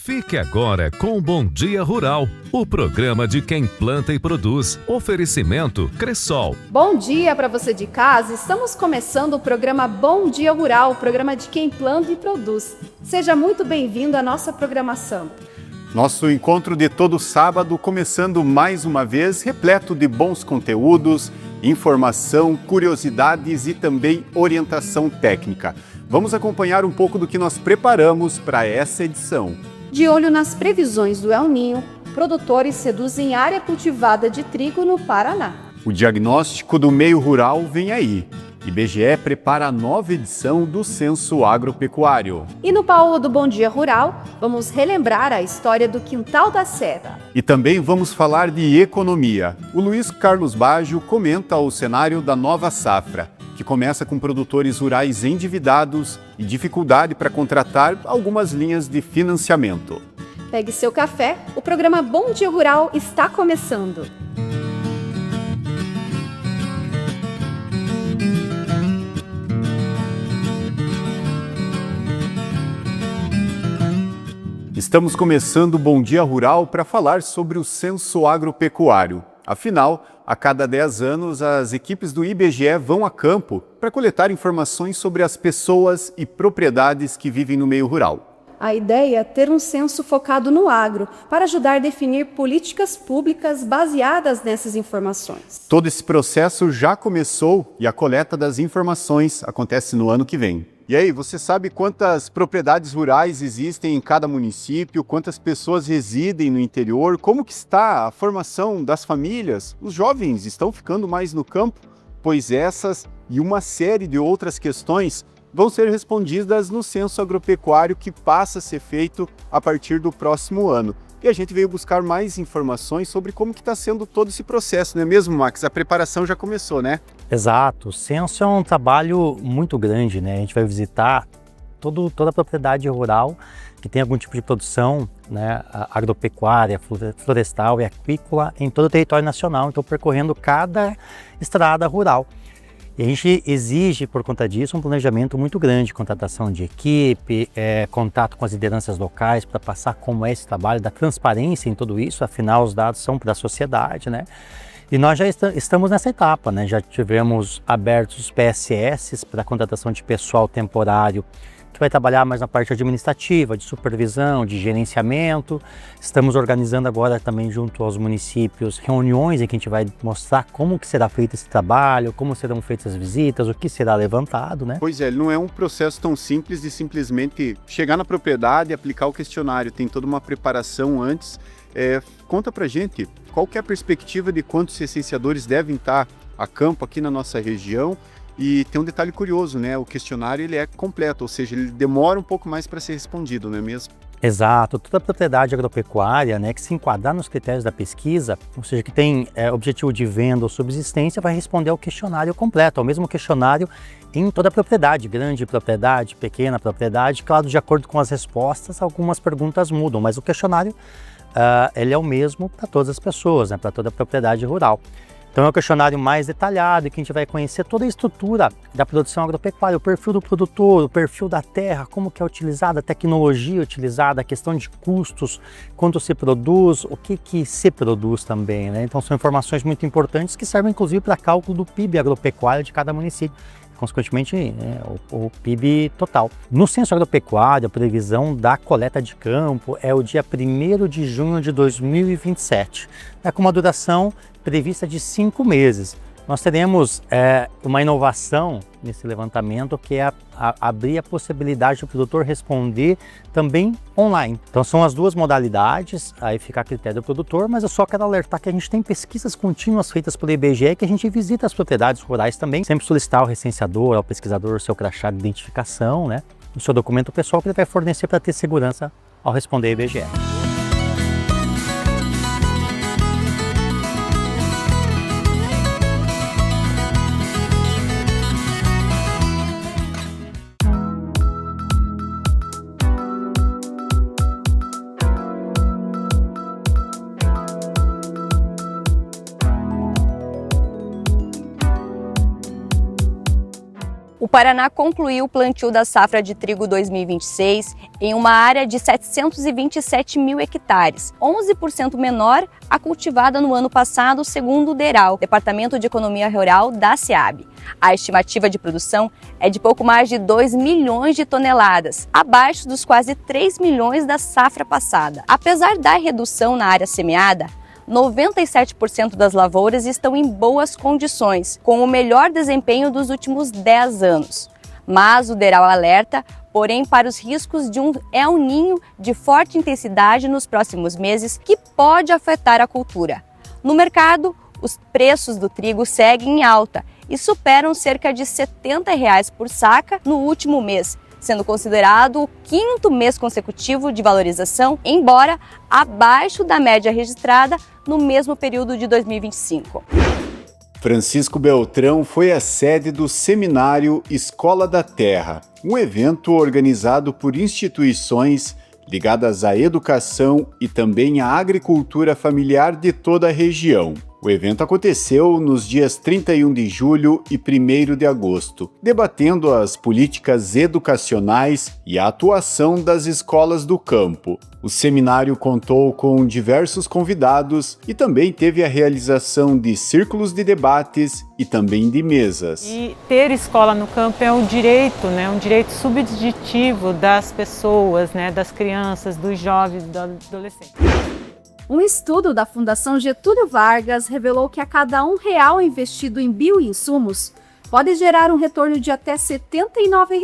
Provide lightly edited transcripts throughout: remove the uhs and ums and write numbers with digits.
Fique agora com o Bom Dia Rural, o programa de quem planta e produz. Oferecimento Cressol. Bom dia para você de casa. Estamos começando o programa Bom Dia Rural, o programa de quem planta e produz. Seja muito bem-vindo à nossa programação. Nosso encontro de todo sábado começando mais uma vez, repleto de bons conteúdos, informação, curiosidades e também orientação técnica. Vamos acompanhar um pouco do que nós preparamos para essa edição. De olho nas previsões do El Niño, produtores reduzem área cultivada de trigo no Paraná. O diagnóstico do meio rural vem aí. IBGE prepara a nova edição do Censo Agropecuário. E no baú do Bom Dia Rural, vamos relembrar a história do Quintal da Serra. E também vamos falar de economia. O Luiz Carlos Baggio comenta o cenário da nova safra, que começa com produtores rurais endividados e dificuldade para contratar algumas linhas de financiamento. Pegue seu café, o programa Bom Dia Rural está começando. Estamos começando o Bom Dia Rural para falar sobre o Censo Agropecuário. Afinal, a cada 10 anos, as equipes do IBGE vão a campo para coletar informações sobre as pessoas e propriedades que vivem no meio rural. A ideia é ter um censo focado no agro, para ajudar a definir políticas públicas baseadas nessas informações. Todo esse processo já começou e a coleta das informações acontece no ano que vem. E aí, você sabe quantas propriedades rurais existem em cada município, quantas pessoas residem no interior, como que está a formação das famílias? Os jovens estão ficando mais no campo? Pois essas e uma série de outras questões vão ser respondidas no Censo Agropecuário que passa a ser feito a partir do próximo ano. E a gente veio buscar mais informações sobre como que está sendo todo esse processo, não é mesmo, Max? A preparação já começou, né? Exato. O censo é um trabalho muito grande, né? A gente vai visitar toda a propriedade rural que tem algum tipo de produção, né, agropecuária, florestal e aquícola em todo o território nacional. Então, percorrendo cada estrada rural. E a gente exige, por conta disso, um planejamento muito grande, contratação de equipe, contato com as lideranças locais para passar como é esse trabalho, da transparência em tudo isso, afinal os dados são para a sociedade, né? E nós já estamos nessa etapa, né? Já tivemos abertos os PSS para a contratação de pessoal temporário, que vai trabalhar mais na parte administrativa, de supervisão, de gerenciamento. Estamos organizando agora também junto aos municípios reuniões em que a gente vai mostrar como que será feito esse trabalho, como serão feitas as visitas, o que será levantado, né? Pois é, não é um processo tão simples de simplesmente chegar na propriedade e aplicar o questionário. Tem toda uma preparação antes. Conta pra gente, qual que é a perspectiva de quantos licenciadores devem estar a campo aqui na nossa região? E tem um detalhe curioso, né? O questionário ele é completo, ou seja, ele demora um pouco mais para ser respondido, não é mesmo? Exato. Toda a propriedade agropecuária, né, que se enquadrar nos critérios da pesquisa, ou seja, que tem objetivo de venda ou subsistência, vai responder ao questionário completo, ao mesmo questionário em toda a propriedade, grande propriedade, pequena propriedade. Claro, de acordo com as respostas, algumas perguntas mudam, mas o questionário ele é o mesmo para todas as pessoas, né, para toda a propriedade rural. Então é um questionário mais detalhado, que a gente vai conhecer toda a estrutura da produção agropecuária, o perfil do produtor, o perfil da terra, como que é utilizada, a tecnologia utilizada, a questão de custos, quanto se produz, o que se produz também, né? Então são informações muito importantes que servem inclusive para cálculo do PIB agropecuário de cada município, consequentemente, né, o PIB total. No Censo Agropecuário, a previsão da coleta de campo é o dia 1º de junho de 2027, com uma duração prevista de 5 meses. Nós teremos uma inovação nesse levantamento, que é abrir a possibilidade do produtor responder também online. Então são as duas modalidades, aí fica a critério do produtor, mas eu só quero alertar que a gente tem pesquisas contínuas feitas pelo IBGE, que a gente visita as propriedades rurais também, sempre solicitar ao recenseador, ao pesquisador, o seu crachá de identificação, né, o seu documento pessoal que ele vai fornecer para ter segurança ao responder ao IBGE. Paraná concluiu o plantio da safra de trigo 2026 em uma área de 727 mil hectares, 11% menor a cultivada no ano passado, segundo o DERAL, Departamento de Economia Rural da SEAB. A estimativa de produção é de pouco mais de 2 milhões de toneladas, abaixo dos quase 3 milhões da safra passada. Apesar da redução na área semeada, 97% das lavouras estão em boas condições, com o melhor desempenho dos últimos 10 anos. Mas o DERAL alerta, porém, para os riscos de um El Niño de forte intensidade nos próximos meses, que pode afetar a cultura. No mercado, os preços do trigo seguem em alta e superam cerca de R$ 70 por saca no último mês, sendo considerado o 5º mês consecutivo de valorização, embora abaixo da média registrada no mesmo período de 2025. Francisco Beltrão foi a sede do seminário Escola da Terra, um evento organizado por instituições ligadas à educação e também à agricultura familiar de toda a região. O evento aconteceu nos dias 31 de julho e 1º de agosto, debatendo as políticas educacionais e a atuação das escolas do campo. O seminário contou com diversos convidados e também teve a realização de círculos de debates e também de mesas. E ter escola no campo é um direito, um direito subjetivo das pessoas, das crianças, dos jovens, dos adolescentes. Um estudo da Fundação Getúlio Vargas revelou que a cada R$1 investido em bioinsumos pode gerar um retorno de até R$ 79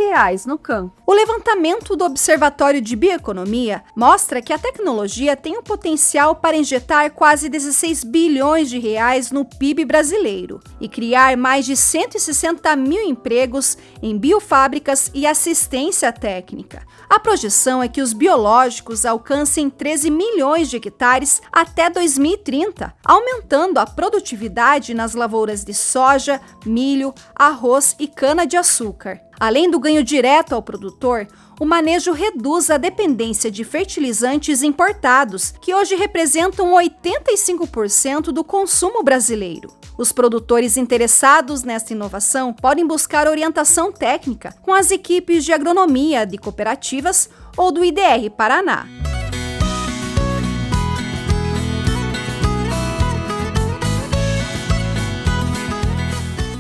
no campo. O levantamento do Observatório de Bioeconomia mostra que a tecnologia tem o potencial para injetar quase 16 bilhões de reais no PIB brasileiro e criar mais de 160 mil empregos em biofábricas e assistência técnica. A projeção é que os biológicos alcancem 13 milhões de hectares até 2030, aumentando a produtividade nas lavouras de soja, milho, arroz e cana-de-açúcar. Além do ganho direto ao produtor, o manejo reduz a dependência de fertilizantes importados, que hoje representam 85% do consumo brasileiro. Os produtores interessados nesta inovação podem buscar orientação técnica com as equipes de agronomia de cooperativas ou do IDR Paraná.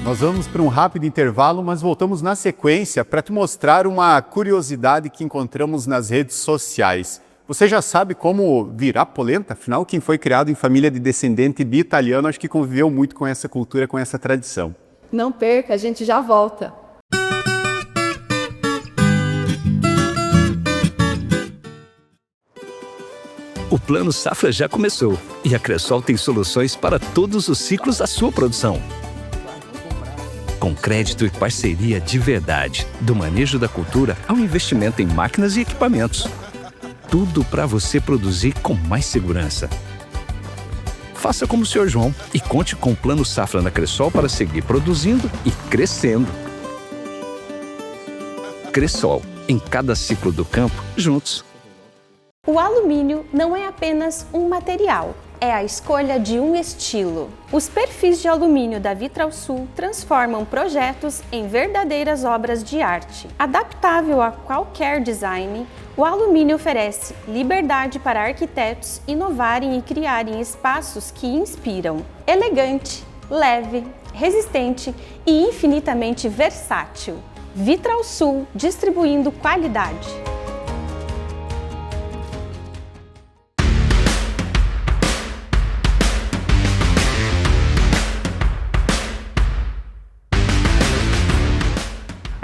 Nós vamos para um rápido intervalo, mas voltamos na sequência para te mostrar uma curiosidade que encontramos nas redes sociais. Você já sabe como virar polenta? Afinal, quem foi criado em família de descendente de italiano, acho que conviveu muito com essa cultura, com essa tradição. Não perca, a gente já volta. O Plano Safra já começou e a Cressol tem soluções para todos os ciclos da sua produção. Com crédito e parceria de verdade, do manejo da cultura ao investimento em máquinas e equipamentos. Tudo para você produzir com mais segurança. Faça como o Sr. João e conte com o Plano Safra na Cressol para seguir produzindo e crescendo. Cressol, em cada ciclo do campo, juntos. O alumínio não é apenas um material, é a escolha de um estilo. Os perfis de alumínio da Vitralsul transformam projetos em verdadeiras obras de arte. Adaptável a qualquer design, o alumínio oferece liberdade para arquitetos inovarem e criarem espaços que inspiram. Elegante, leve, resistente e infinitamente versátil. Vitralsul, distribuindo qualidade.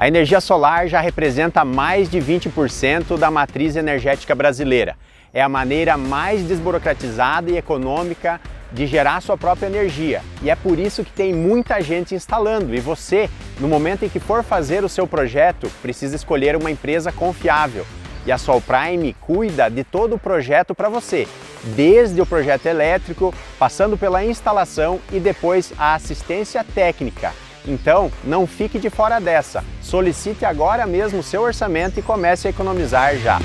A energia solar já representa mais de 20% da matriz energética brasileira. É a maneira mais desburocratizada e econômica de gerar sua própria energia. E é por isso que tem muita gente instalando. E você, no momento em que for fazer o seu projeto, precisa escolher uma empresa confiável. E a Solprime cuida de todo o projeto para você, desde o projeto elétrico, passando pela instalação e depois a assistência técnica. Então, não fique de fora dessa. Solicite agora mesmo o seu orçamento e comece a economizar já.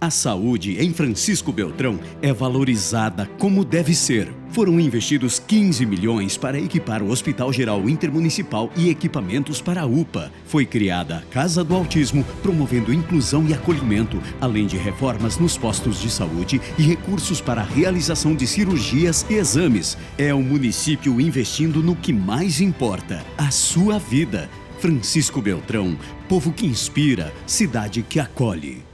A saúde em Francisco Beltrão é valorizada como deve ser. Foram investidos 15 milhões para equipar o Hospital Geral Intermunicipal e equipamentos para a UPA. Foi criada a Casa do Autismo, promovendo inclusão e acolhimento, além de reformas nos postos de saúde e recursos para a realização de cirurgias e exames. É o município investindo no que mais importa, a sua vida. Francisco Beltrão, povo que inspira, cidade que acolhe.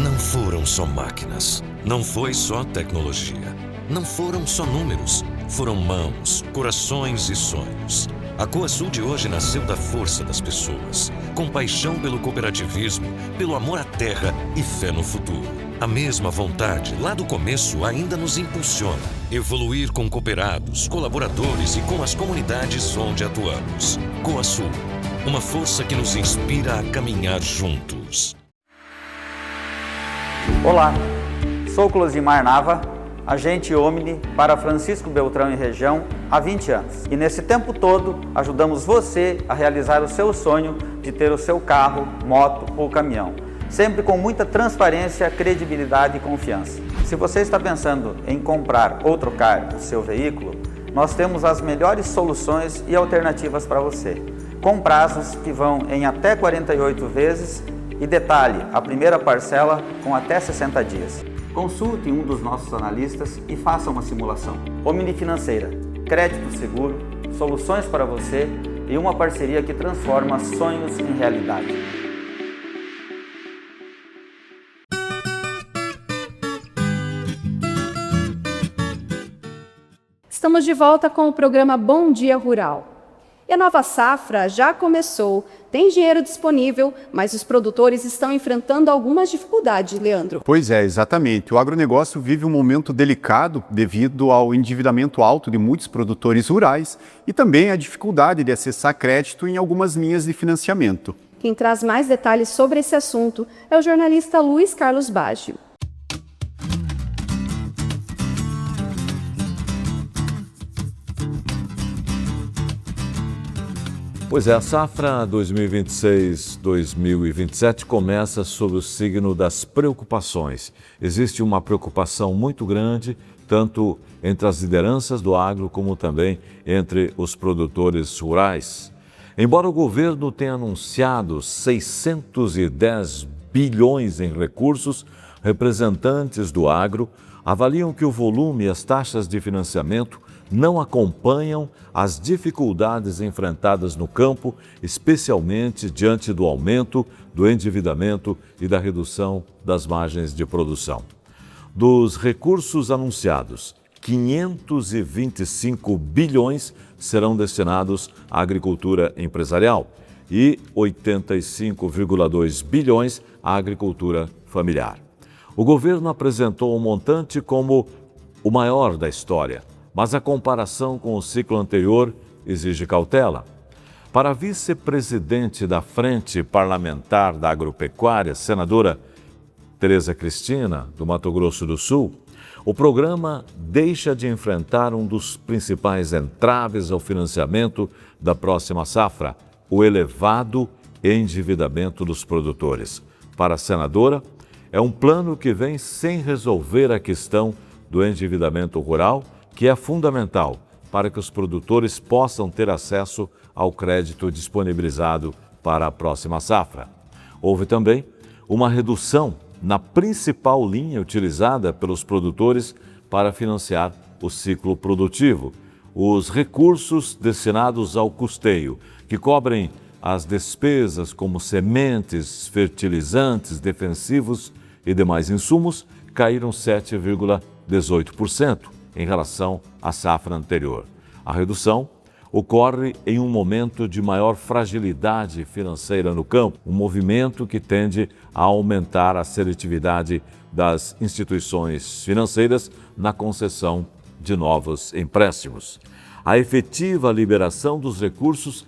Não foram só máquinas, não foi só tecnologia, não foram só números, foram mãos, corações e sonhos. A Coasul de hoje nasceu da força das pessoas, com paixão pelo cooperativismo, pelo amor à terra e fé no futuro. A mesma vontade, lá do começo, ainda nos impulsiona. Evoluir com cooperados, colaboradores e com as comunidades onde atuamos. Coasul, uma força que nos inspira a caminhar juntos. Olá, sou Closimar Nava, agente Omni para Francisco Beltrão e região há 20 anos. E nesse tempo todo, ajudamos você a realizar o seu sonho de ter o seu carro, moto ou caminhão. Sempre com muita transparência, credibilidade e confiança. Se você está pensando em comprar ou trocar o seu veículo, nós temos as melhores soluções e alternativas para você. Com prazos que vão em até 48 vezes e detalhe, a primeira parcela com até 60 dias. Consulte um dos nossos analistas e faça uma simulação. Omni Financeira, crédito seguro, soluções para você e uma parceria que transforma sonhos em realidade. Estamos de volta com o programa Bom Dia Rural. E a nova safra já começou, tem dinheiro disponível, mas os produtores estão enfrentando algumas dificuldades, Leandro. Pois é, exatamente. O agronegócio vive um momento delicado devido ao endividamento alto de muitos produtores rurais e também a dificuldade de acessar crédito em algumas linhas de financiamento. Quem traz mais detalhes sobre esse assunto é o jornalista Luiz Carlos Baggio. Pois é, a safra 2026-2027 começa sob o signo das preocupações. Existe uma preocupação muito grande, tanto entre as lideranças do agro, como também entre os produtores rurais. Embora o governo tenha anunciado 610 bilhões em recursos, representantes do agro avaliam que o volume e as taxas de financiamento não acompanham as dificuldades enfrentadas no campo, especialmente diante do aumento do endividamento e da redução das margens de produção. Dos recursos anunciados, 525 bilhões serão destinados à agricultura empresarial e 85,2 bilhões à agricultura familiar. O governo apresentou o montante como o maior da história, mas a comparação com o ciclo anterior exige cautela. Para a vice-presidente da Frente Parlamentar da Agropecuária, senadora Tereza Cristina, do Mato Grosso do Sul, o programa deixa de enfrentar um dos principais entraves ao financiamento da próxima safra, o elevado endividamento dos produtores. Para a senadora, é um plano que vem sem resolver a questão do endividamento rural, que é fundamental para que os produtores possam ter acesso ao crédito disponibilizado para a próxima safra. Houve também uma redução na principal linha utilizada pelos produtores para financiar o ciclo produtivo, os recursos destinados ao custeio, que cobrem as despesas como sementes, fertilizantes, defensivos e demais insumos, caíram 7,18%. em relação à safra anterior. A redução ocorre em um momento de maior fragilidade financeira no campo, um movimento que tende a aumentar a seletividade das instituições financeiras na concessão de novos empréstimos. A efetiva liberação dos recursos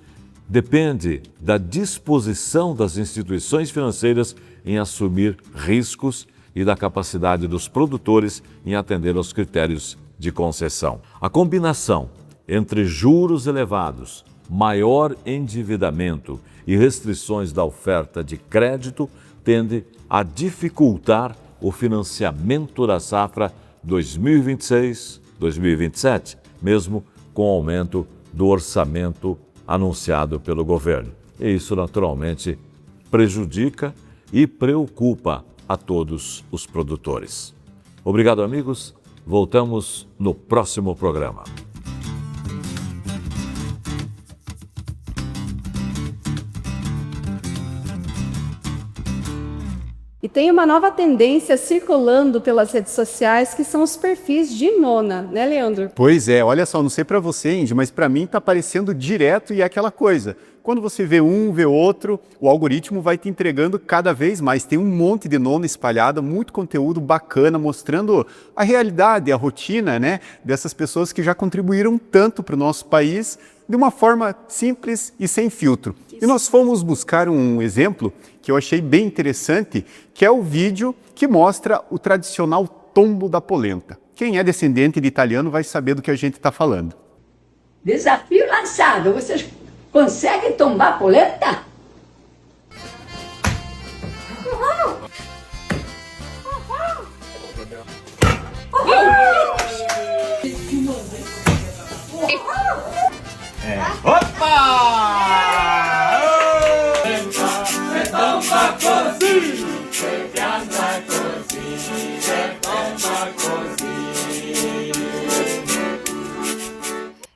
depende da disposição das instituições financeiras em assumir riscos e da capacidade dos produtores em atender aos critérios de concessão. A combinação entre juros elevados, maior endividamento e restrições da oferta de crédito tende a dificultar o financiamento da safra 2026-2027, mesmo com o aumento do orçamento anunciado pelo governo. E isso, naturalmente, prejudica e preocupa a todos os produtores. Obrigado, amigos. Voltamos no próximo programa. E tem uma nova tendência circulando pelas redes sociais, que são os perfis de nona, né, Leandro? Pois é, olha só, não sei para você, Índia, mas para mim está aparecendo direto e é aquela coisa. Quando você vê um, vê outro, o algoritmo vai te entregando cada vez mais. Tem um monte de nona espalhada, muito conteúdo bacana, mostrando a realidade, a rotina, né, dessas pessoas que já contribuíram tanto para o nosso país de uma forma simples e sem filtro. E nós fomos buscar um exemplo que eu achei bem interessante, que é o vídeo que mostra o tradicional tombo da polenta. Quem é descendente de italiano vai saber do que a gente está falando. Desafio lançado. Vocês conseguem tombar a polenta?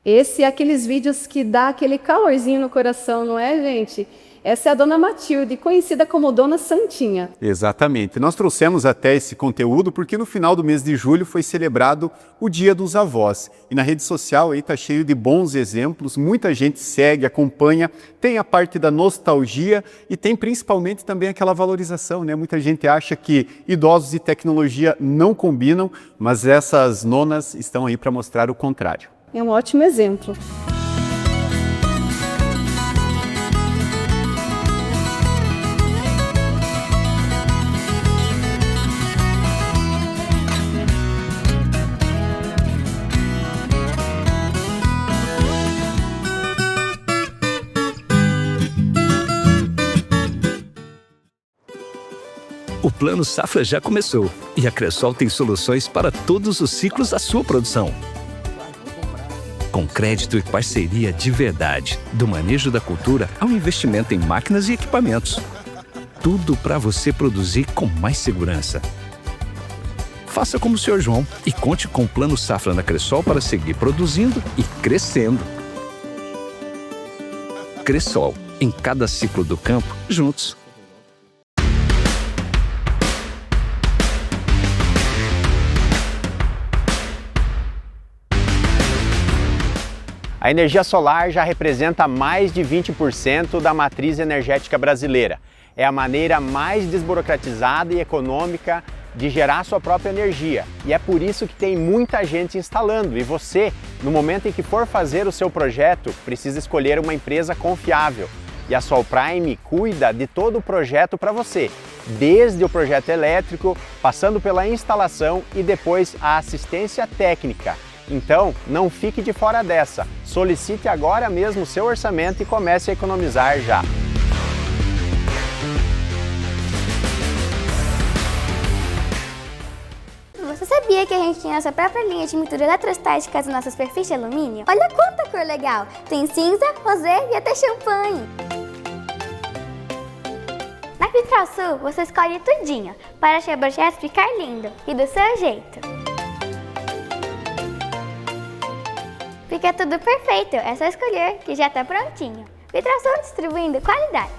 Esse é aqueles vídeos que dá aquele calorzinho no coração, não é, gente? Essa é a Dona Matilde, conhecida como Dona Santinha. Exatamente. Nós trouxemos até esse conteúdo porque no final do mês de julho foi celebrado o Dia dos Avós. E na rede social aí tá cheio de bons exemplos, muita gente segue, acompanha, tem a parte da nostalgia e tem principalmente também aquela valorização, né? Muita gente acha que idosos e tecnologia não combinam, mas essas nonas estão aí para mostrar o contrário. É um ótimo exemplo. O Plano Safra já começou e a Cressol tem soluções para todos os ciclos da sua produção. Com crédito e parceria de verdade, do manejo da cultura ao investimento em máquinas e equipamentos. Tudo para você produzir com mais segurança. Faça como o Sr. João e conte com o Plano Safra na Cressol para seguir produzindo e crescendo. Cressol, em cada ciclo do campo, juntos. A energia solar já representa mais de 20% da matriz energética brasileira. É a maneira mais desburocratizada e econômica de gerar sua própria energia. E é por isso que tem muita gente instalando. E você, no momento em que for fazer o seu projeto, precisa escolher uma empresa confiável. E a Solprime cuida de todo o projeto para você, desde o projeto elétrico, passando pela instalação e depois a assistência técnica. Então, não fique de fora dessa. Solicite agora mesmo o seu orçamento e comece a economizar já. Você sabia que a gente tinha nossa própria linha de pintura eletrostática nos nossos perfis de alumínio? Olha quanta cor legal! Tem cinza, rosé e até champanhe. Na Vitral Sul, você escolhe tudinho para seu projeto ficar lindo e do seu jeito. Fica tudo perfeito, é só escolher que já está prontinho. Vitral Sul, distribuindo qualidades.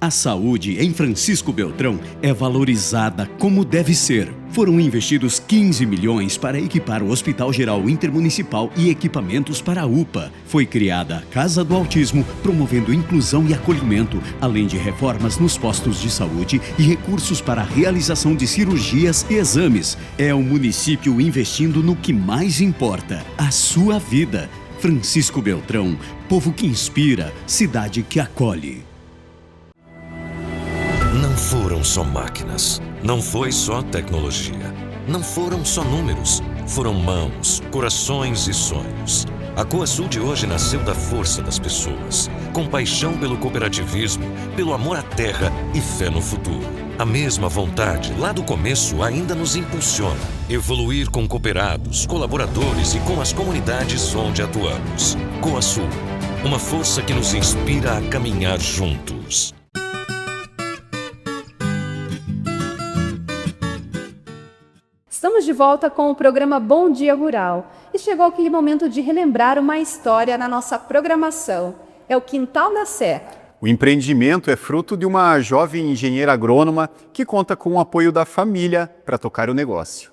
A saúde em Francisco Beltrão é valorizada como deve ser. Foram investidos 15 milhões para equipar o Hospital Geral Intermunicipal e equipamentos para a UPA. Foi criada a Casa do Autismo, promovendo inclusão e acolhimento, além de reformas nos postos de saúde e recursos para a realização de cirurgias e exames. É o município investindo no que mais importa, a sua vida. Francisco Beltrão, povo que inspira, cidade que acolhe. Não foram só máquinas, não foi só tecnologia. não foram só números, foram mãos, corações e sonhos. A Coasul de hoje nasceu da força das pessoas, com paixão pelo cooperativismo, pelo amor à terra e fé no futuro. A mesma vontade, lá do começo, ainda nos impulsiona. Evoluir com cooperados, colaboradores e com as comunidades onde atuamos. Coasul, uma força que nos inspira a caminhar juntos. Estamos de volta com o programa Bom Dia Rural e chegou aquele momento de relembrar uma história na nossa programação. É o Quintal da Serra. O empreendimento é fruto de uma jovem engenheira agrônoma que conta com o apoio da família para tocar o negócio.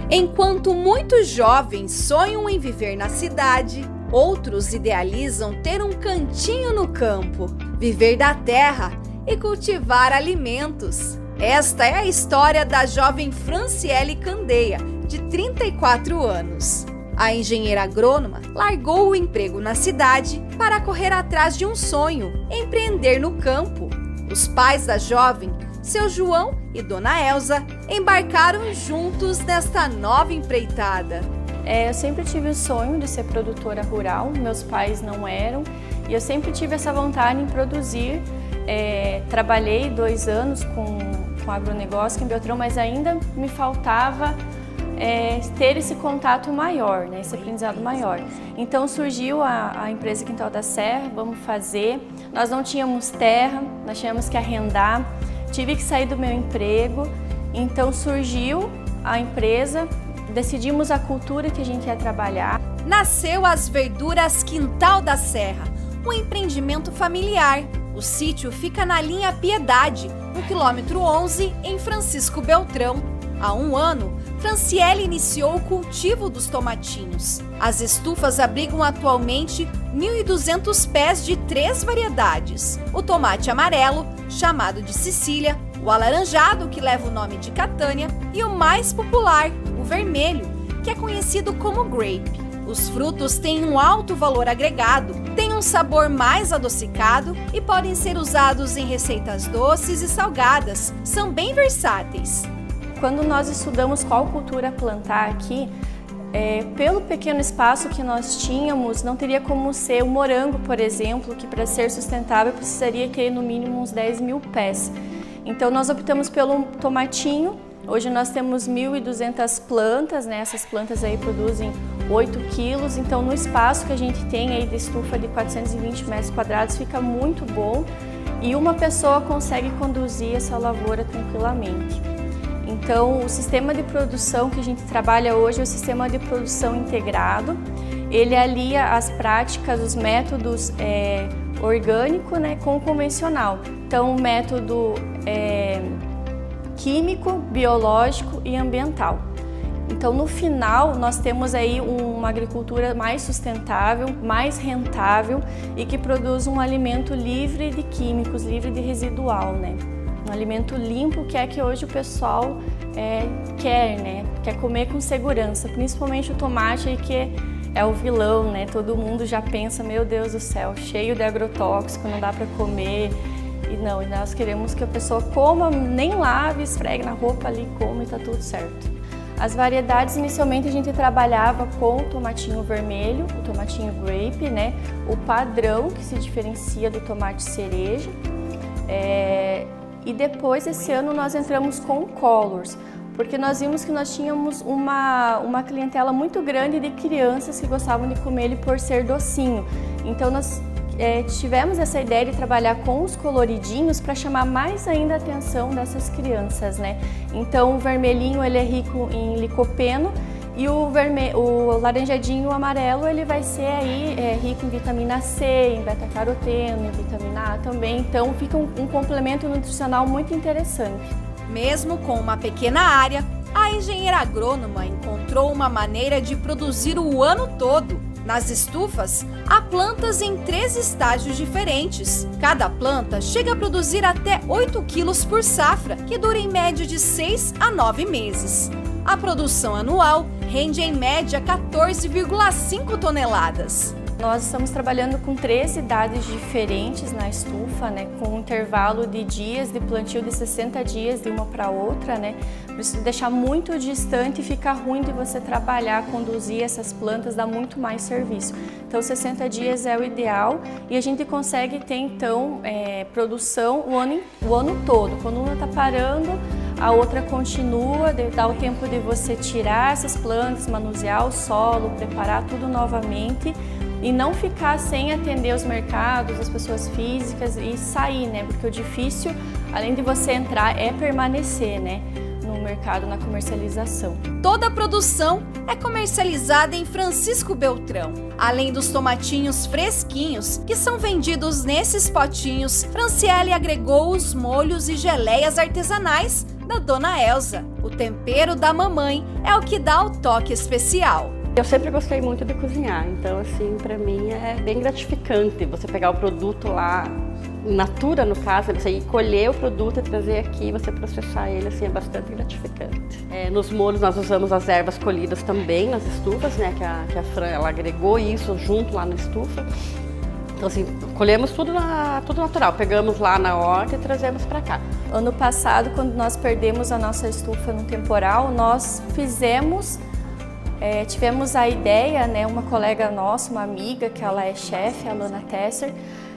Enquanto muitos jovens sonham em viver na cidade, outros idealizam ter um cantinho no campo, viver da terra e cultivar alimentos. Esta é a história da jovem Franciele Candeia, de 34 anos. A engenheira agrônoma largou o emprego na cidade para correr atrás de um sonho, empreender no campo. Os pais da jovem, seu João e Dona Elza, embarcaram juntos nesta nova empreitada. Eu sempre tive o sonho de ser produtora rural, meus pais não eram, e eu sempre tive essa vontade em produzir. Trabalhei 2 anos com agronegócio em Beltrão, mas ainda me faltava ter esse contato maior, esse aprendizado maior. Então surgiu a empresa Quintal da Serra, vamos fazer. Nós não tínhamos terra, nós tínhamos que arrendar. Tive que sair do meu emprego, então surgiu a empresa, decidimos a cultura que a gente ia trabalhar. Nasceu as Verduras Quintal da Serra, um empreendimento familiar. O sítio fica na linha Piedade, no quilômetro 11, em Francisco Beltrão. Há 1 ano, Franciele iniciou o cultivo dos tomatinhos. As estufas abrigam atualmente 1.200 pés de 3 variedades. O tomate amarelo, chamado de Sicília, o alaranjado, que leva o nome de Catânia, e o mais popular, o vermelho, que é conhecido como grape. Os frutos têm um alto valor agregado, têm um sabor mais adocicado e podem ser usados em receitas doces e salgadas. São bem versáteis. Quando nós estudamos qual cultura plantar aqui, pelo pequeno espaço que nós tínhamos, não teria como ser o morango, por exemplo, que para ser sustentável precisaria ter no mínimo uns 10.000 pés. Então nós optamos pelo tomatinho. Hoje nós temos 1.200 plantas, essas plantas aí produzem 8 quilos, então no espaço que a gente tem aí de estufa de 420 metros quadrados fica muito bom e uma pessoa consegue conduzir essa lavoura tranquilamente. Então, o sistema de produção que a gente trabalha hoje é o sistema de produção integrado. Ele alia as práticas, os métodos orgânico com o convencional. Então, o método químico, biológico e ambiental. Então, no final, nós temos aí uma agricultura mais sustentável, mais rentável e que produz um alimento livre de químicos, livre de residual, Um alimento limpo, que é que hoje o pessoal quer comer com segurança, principalmente o tomate aí, que é o vilão, Todo mundo já pensa, meu Deus do céu, cheio de agrotóxico, não dá para comer. E nós queremos que a pessoa coma, nem lave, esfregue na roupa ali, coma e tá tudo certo. As variedades, inicialmente a gente trabalhava com o tomatinho vermelho, o tomatinho grape, O padrão, que se diferencia do tomate cereja. E depois, esse ano, nós entramos com colors, porque nós vimos que nós tínhamos uma clientela muito grande de crianças que gostavam de comer ele por ser docinho. Então, nós tivemos essa ideia de trabalhar com os coloridinhos para chamar mais ainda a atenção dessas crianças, Então, o vermelhinho ele é rico em licopeno e o laranjadinho amarelo ele vai ser aí rico em vitamina C, em beta-caroteno, em vitamina A também. Então, fica um complemento nutricional muito interessante. Mesmo com uma pequena área, A engenheira agrônoma encontrou uma maneira de produzir o ano todo. Nas estufas, há plantas em 3 estágios diferentes. Cada planta chega a produzir até 8 quilos por safra, que dura em média de 6 a 9 meses. A produção anual rende em média 14,5 toneladas. Nós estamos trabalhando com 3 idades diferentes na estufa, né, com um intervalo de dias de plantio de 60 dias de uma para outra, né, para isso deixar muito distante e fica ruim de você trabalhar, conduzir essas plantas, dá muito mais serviço. Então 60 dias é o ideal e a gente consegue ter então produção o ano todo. Quando uma está parando, a outra continua, dá o tempo de você tirar essas plantas, manusear o solo, preparar tudo novamente e não ficar sem atender os mercados, as pessoas físicas e sair, né? Porque o difícil, além de você entrar, é permanecer, né? No mercado, na comercialização. Toda a produção é comercializada em Francisco Beltrão. Além dos tomatinhos fresquinhos, que são vendidos nesses potinhos, Franciele agregou os molhos e geleias artesanais da Dona Elza. O tempero da mamãe é o que dá o toque especial. Eu sempre gostei muito de cozinhar, então assim, para mim é bem gratificante você pegar o produto lá, in natura no caso, você ir colher o produto e trazer aqui, você processar ele, assim, é bastante gratificante. Nos molhos nós usamos as ervas colhidas também nas estufas, né, que a Fran, ela agregou isso junto lá na estufa. Então assim, colhemos tudo natural, pegamos lá na horta e trazemos para cá. Ano passado, quando nós perdemos a nossa estufa no temporal, nós tivemos a ideia, né, uma colega nossa, uma amiga, que ela é chefe, a Lana Tesser,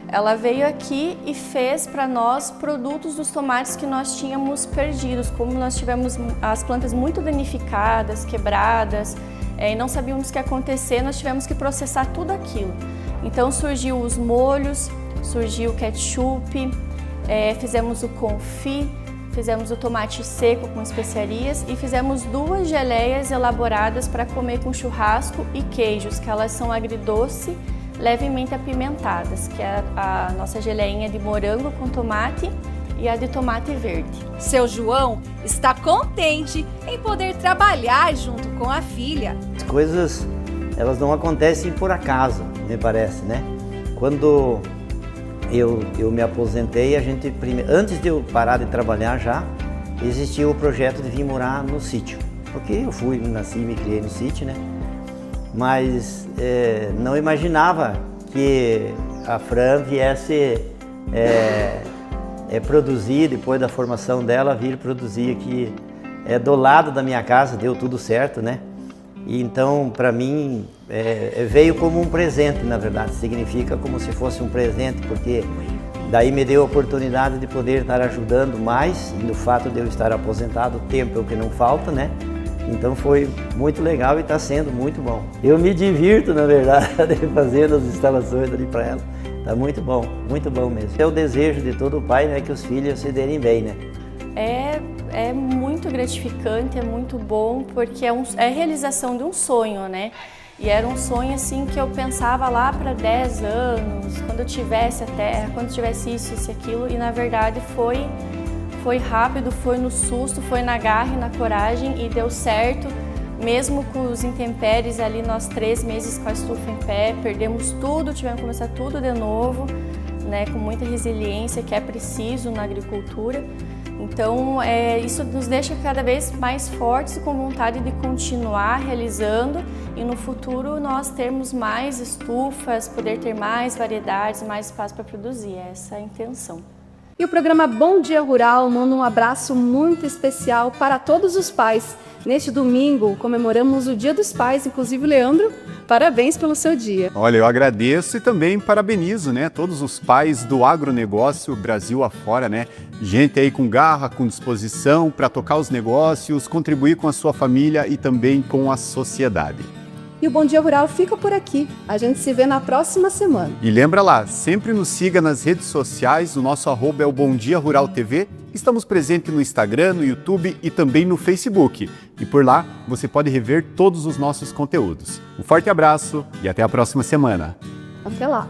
ela veio aqui e fez para nós produtos dos tomates que nós tínhamos perdidos. Como nós tivemos as plantas muito danificadas, quebradas, e não sabíamos o que ia acontecer, nós tivemos que processar tudo aquilo. Então surgiu os molhos, surgiu o ketchup, fizemos o confit, fizemos o tomate seco com especiarias e fizemos 2 geleias elaboradas para comer com churrasco e queijos, que elas são agridoce, levemente apimentadas, que é a nossa geleinha de morango com tomate e a de tomate verde. Seu João está contente em poder trabalhar junto com a filha. As coisas, elas não acontecem por acaso, me parece, né? Quando eu me aposentei, antes de eu parar de trabalhar já, existia o projeto de vir morar no sítio. Porque eu nasci e me criei no sítio, né? Mas não imaginava que a Fran viesse produzir, depois da formação dela, vir produzir aqui do lado da minha casa, deu tudo certo, né? E então, para mim, veio como um presente, na verdade, significa como se fosse um presente, porque daí me deu a oportunidade de poder estar ajudando mais, e no fato de eu estar aposentado, o tempo é o que não falta, né? Então foi muito legal e está sendo muito bom. Eu me divirto, na verdade, fazendo as instalações ali para ela. Está muito bom mesmo. É o desejo de todo pai, né, que os filhos se derem bem, né? É muito gratificante, é muito bom, porque é a realização de um sonho, né? E era um sonho assim que eu pensava lá para 10 anos, quando eu tivesse a terra, quando tivesse isso e aquilo, e na verdade foi rápido, foi no susto, foi na garra e na coragem e deu certo. Mesmo com os intempéries ali, nós 3 meses com a estufa em pé, perdemos tudo, tivemos que começar tudo de novo, né, com muita resiliência que é preciso na agricultura. Então, isso nos deixa cada vez mais fortes e com vontade de continuar realizando e no futuro nós termos mais estufas, poder ter mais variedades, mais espaço para produzir. Essa é a intenção. E o programa Bom Dia Rural manda um abraço muito especial para todos os pais. Neste domingo, comemoramos o Dia dos Pais, inclusive o Leandro, parabéns pelo seu dia. Olha, eu agradeço e também parabenizo, né, todos os pais do agronegócio Brasil afora, né? Gente aí com garra, com disposição para tocar os negócios, contribuir com a sua família e também com a sociedade. E o Bom Dia Rural fica por aqui. A gente se vê na próxima semana. E lembra lá, sempre nos siga nas redes sociais, o nosso @ é o Bom Dia Rural TV. Estamos presentes no Instagram, no YouTube e também no Facebook. E por lá você pode rever todos os nossos conteúdos. Um forte abraço e até a próxima semana. Até lá.